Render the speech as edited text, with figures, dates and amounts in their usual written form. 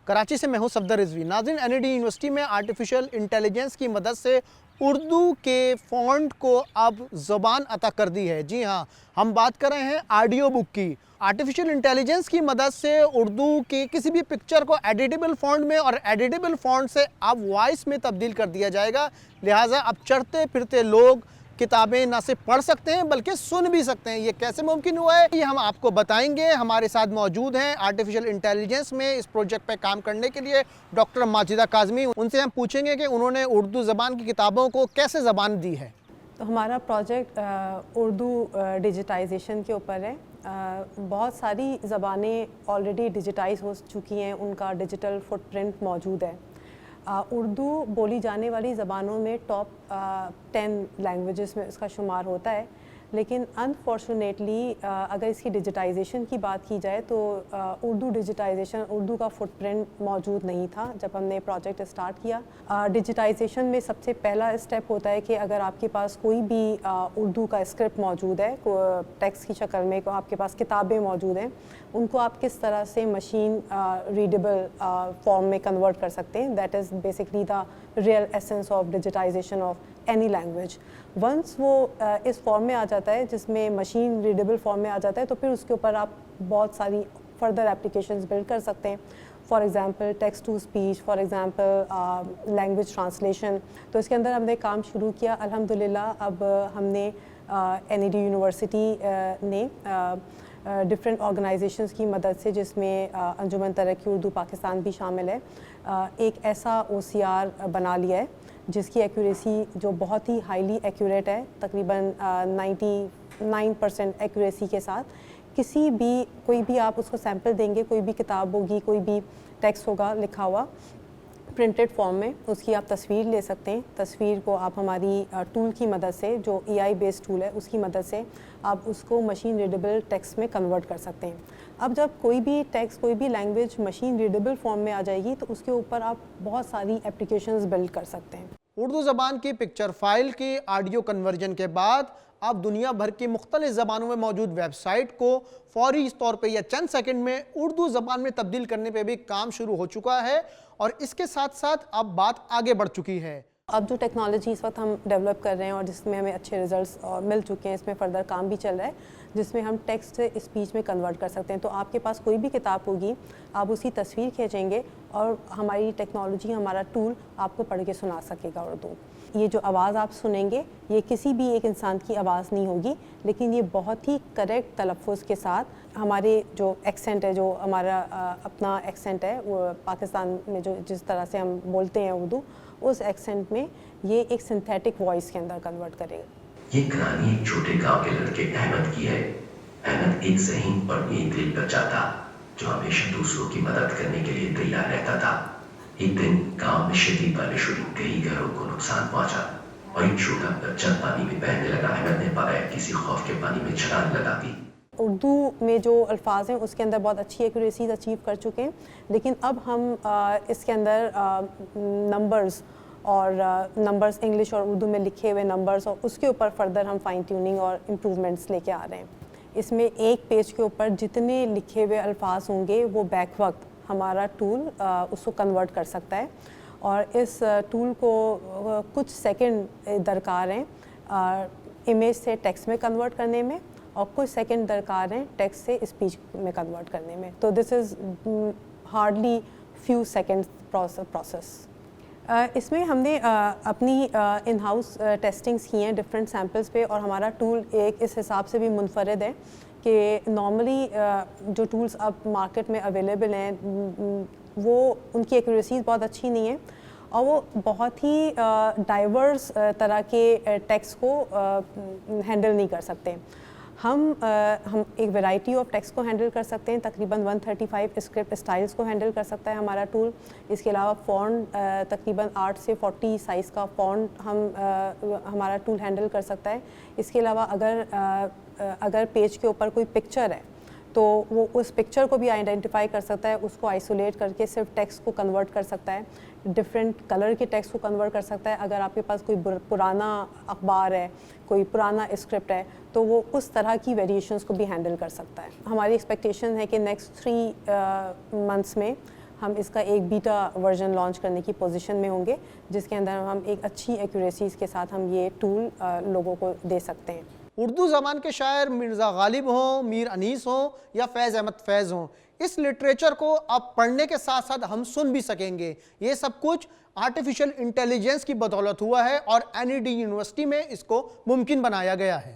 کراچی سے میں ہوں صفدر رضوی۔ ناظرین، NAD یونیورسٹی میں آرٹیفیشل انٹیلیجنس کی مدد سے اردو کے فونٹ کو اب زبان عطا کر دی ہے۔ جی ہاں، ہم بات کر رہے ہیں آڈیو بک کی۔ آرٹیفیشل انٹیلیجنس کی مدد سے اردو کی کسی بھی پکچر کو ایڈیٹیبل فونٹ میں اور ایڈیٹیبل فونٹ سے اب وائس میں تبدیل کر دیا جائے گا، لہٰذا اب چڑھتے پھرتے لوگ کتابیں نہ صرف پڑھ سکتے ہیں بلکہ سن بھی سکتے ہیں۔ یہ کیسے ممکن ہوا ہے یہ ہم آپ کو بتائیں گے۔ ہمارے ساتھ موجود ہیں آرٹیفیشل انٹیلیجنس میں اس پروجیکٹ پہ کام کرنے کے لیے ڈاکٹر ماجدہ کاظمی۔ ان سے ہم پوچھیں گے کہ انہوں نے اردو زبان کی کتابوں کو کیسے زبان دی ہے۔ تو ہمارا پروجیکٹ اردو ڈیجیٹائزیشن کے اوپر ہے۔ بہت ساری زبانیں آلریڈی ڈیجیٹائز ہو چکی ہیں، ان کا ڈیجیٹل فٹ پرنٹ موجود ہے۔ اردو بولی جانے والی زبانوں میں ٹاپ 10 لینگویجز میں اس کا شمار ہوتا ہے، لیکن انفارچونیٹلی اگر اس کی ڈیجیٹائزیشن کی بات کی جائے تو اردو ڈیجیٹائزیشن، اردو کا فٹ پرنٹ موجود نہیں تھا جب ہم نے پروجیکٹ اسٹارٹ کیا۔ ڈیجیٹائزیشن میں سب سے پہلا اسٹیپ ہوتا ہے کہ اگر آپ کے پاس کوئی بھی اردو کا اسکرپٹ موجود ہے، ٹیکسٹ کی شکل میں، آپ کے پاس کتابیں موجود ہیں، ان کو آپ کس طرح سے مشین ریڈیبل فارم میں کنورٹ کر سکتے ہیں۔ That is basically the real essence of digitization of any language. Once وہ اس فارم میں آ جاتا ہے، جس میں مشین ریڈیبل فارم میں آ جاتا ہے، تو پھر اس کے اوپر آپ بہت ساری فردر اپلیکیشنز بلڈ کر سکتے ہیں۔ For example text to speech, for example language translation. تو اس کے اندر ہم نے کام شروع کیا۔ الحمدللہ اب ہم نے NAD یونیورسٹی نے ڈفرینٹ آرگنائزیشنز کی مدد سے، جس میں انجمن ترقی اردو پاکستان بھی شامل ہے، ایک ایسا OCR بنا لیا ہے جس کی ایکوریسی جو بہت ہی ہائیلی ایکوریٹ ہے، تقریباً 99% ایکوریسی کے ساتھ۔ کسی بھی کوئی بھی آپ اس کو سیمپل دیں گے، کوئی بھی کتاب ہوگی، کوئی بھی ٹیکسٹ ہوگا لکھا ہوا پرنٹڈ فارم میں، اس کی آپ تصویر لے سکتے ہیں۔ تصویر کو آپ ہماری ٹول کی مدد سے، جو AI بیسڈ ٹول ہے، اس کی مدد سے آپ اس کو مشین ریڈیبل ٹیکسٹ میں کنورٹ کر سکتے ہیں۔ اب جب کوئی بھی ٹیکسٹ، کوئی بھی لینگویج مشین ریڈیبل فارم میں آ جائے گی تو اس کے اوپر آپ بہت ساری اپلیکیشنز بلڈ کر سکتے ہیں۔ اردو زبان کی پکچر فائل کی آڈیو کنورژن کے بعد اب دنیا بھر کی مختلف زبانوں میں موجود ویب سائٹ کو فوری طور پہ یا چند سیکنڈ میں اردو زبان میں تبدیل کرنے پہ بھی کام شروع ہو چکا ہے، اور اس کے ساتھ ساتھ اب بات آگے بڑھ چکی ہے۔ اب جو ٹیکنالوجی اس وقت ہم ڈیولپ کر رہے ہیں اور جس میں ہمیں اچھے ریزلٹس مل چکے ہیں، اس میں فردر کام بھی چل رہا ہے، جس میں ہم ٹیکسٹ سے اسپیچ میں کنورٹ کر سکتے ہیں۔ تو آپ کے پاس کوئی بھی کتاب ہوگی، آپ اس کی تصویر کھینچیں گے اور ہماری ٹیکنالوجی، ہمارا ٹول آپ کو پڑھ کے سنا سکے گا اردو۔ یہ جو آواز آپ سنیں گے، یہ کسی بھی ایک انسان کی آواز نہیں ہوگی، لیکن یہ بہت ہی کریکٹ تلفظ کے ساتھ ہمارے جو ایکسنٹ ہے، جو ہمارا اپنا ایکسنٹ ہے، وہ پاکستان میں جو جس طرح سے ہم بولتے ہیں اردو، اس ایکسنٹ میں یہ ایک سنتھیٹک وائس کے اندر کنورٹ کرے گا۔ یہ کہانی ایک چھوٹے گاؤں کے لڑکے احمد کی ہے۔ احمد ایک ذہین اور ایک دل بچہ تھا جو ہمیشہ دوسروں کی مدد کرنے کے لیے تیار رہتا تھا۔ ایک دن گاؤں میں شدید بارش ہوئی، کئی گھروں کو نقصان پہنچا اور ایک چھوٹا بچہ پانی میں بہنے لگا۔ احمد نے بغیر کسی خوف کے پانی میں چھلانگ لگا دی۔ اردو میں جو الفاظ ہیں اس کے اندر بہت اچھی ایکوریسیز اچیو کر چکے ہیں، لیکن اب ہم اس کے اندر نمبرز اور نمبرز انگلش اور اردو میں لکھے ہوئے نمبرز، اور اس کے اوپر فردر ہم فائن ٹیوننگ اور امپروومنٹس لے کے آ رہے ہیں۔ اس میں ایک پیج کے اوپر جتنے لکھے ہوئے الفاظ ہوں گے، وہ بیک وقت ہمارا ٹول اس کو کنورٹ کر سکتا ہے، اور اس ٹول کو کچھ سیکنڈ درکار ہیں امیج سے ٹیکسٹ میں کنورٹ کرنے میں، اور کچھ سیکنڈ درکار ہیں ٹیکسٹ سے اسپیچ میں کنورٹ کرنے میں۔ تو this is hardly few second process. اس میں ہم نے اپنی ان ہاؤس ٹیسٹنگس کی ہیں ڈفرینٹ سیمپلس پہ، اور ہمارا ٹول ایک اس حساب سے بھی منفرد ہے کہ نارملی جو ٹولز اب مارکیٹ میں اویلیبل ہیں، وہ ان کی ایکوریسیز بہت اچھی نہیں ہیں، اور وہ بہت ہی ڈائیورس طرح کے ٹیکسٹ کو ہینڈل نہیں کر سکتے۔ ہم ایک ویرائٹی آف ٹیکسٹ کو ہینڈل کر سکتے ہیں، تقریباً 135 اسکرپٹ اسٹائلس کو ہینڈل کر سکتا ہے ہمارا ٹول۔ اس کے علاوہ فونٹ تقریباً 8 سے 40 سائز کا فونٹ ہمارا ٹول ہینڈل کر سکتا ہے۔ اس کے علاوہ اگر پیج کے اوپر کوئی پکچر ہے تو وہ اس پکچر کو بھی آئیڈینٹیفائی کر سکتا ہے، اس کو آئسولیٹ کر کے صرف ٹیکسٹ کو کنورٹ کر سکتا ہے، ڈفرینٹ کلر کے ٹیکسٹ کو کنورٹ کر سکتا ہے۔ اگر آپ کے پاس کوئی پرانا اخبار ہے، کوئی پرانا اسکرپٹ ہے، تو وہ اس طرح کی ویریشنز کو بھی ہینڈل کر سکتا ہے۔ ہماری ایکسپیکٹیشن ہے کہ نیکسٹ 3 منتھس میں ہم اس کا ایک بیٹا ورژن لانچ کرنے کی پوزیشن میں ہوں گے جس کے اندر ہم ایک اچھی ایکوریسیز کے ساتھ ہم یہ ٹول لوگوں کو دے سکتے ہیں. اردو زبان کے شاعر مرزا غالب ہوں، میر انیس ہوں یا فیض احمد فیض ہوں، اس لٹریچر کو اب پڑھنے کے ساتھ ساتھ ہم سن بھی سکیں گے. یہ سب کچھ آرٹیفیشل انٹیلیجنس کی بدولت ہوا ہے اور این ای ڈی یونیورسٹی میں اس کو ممکن بنایا گیا ہے.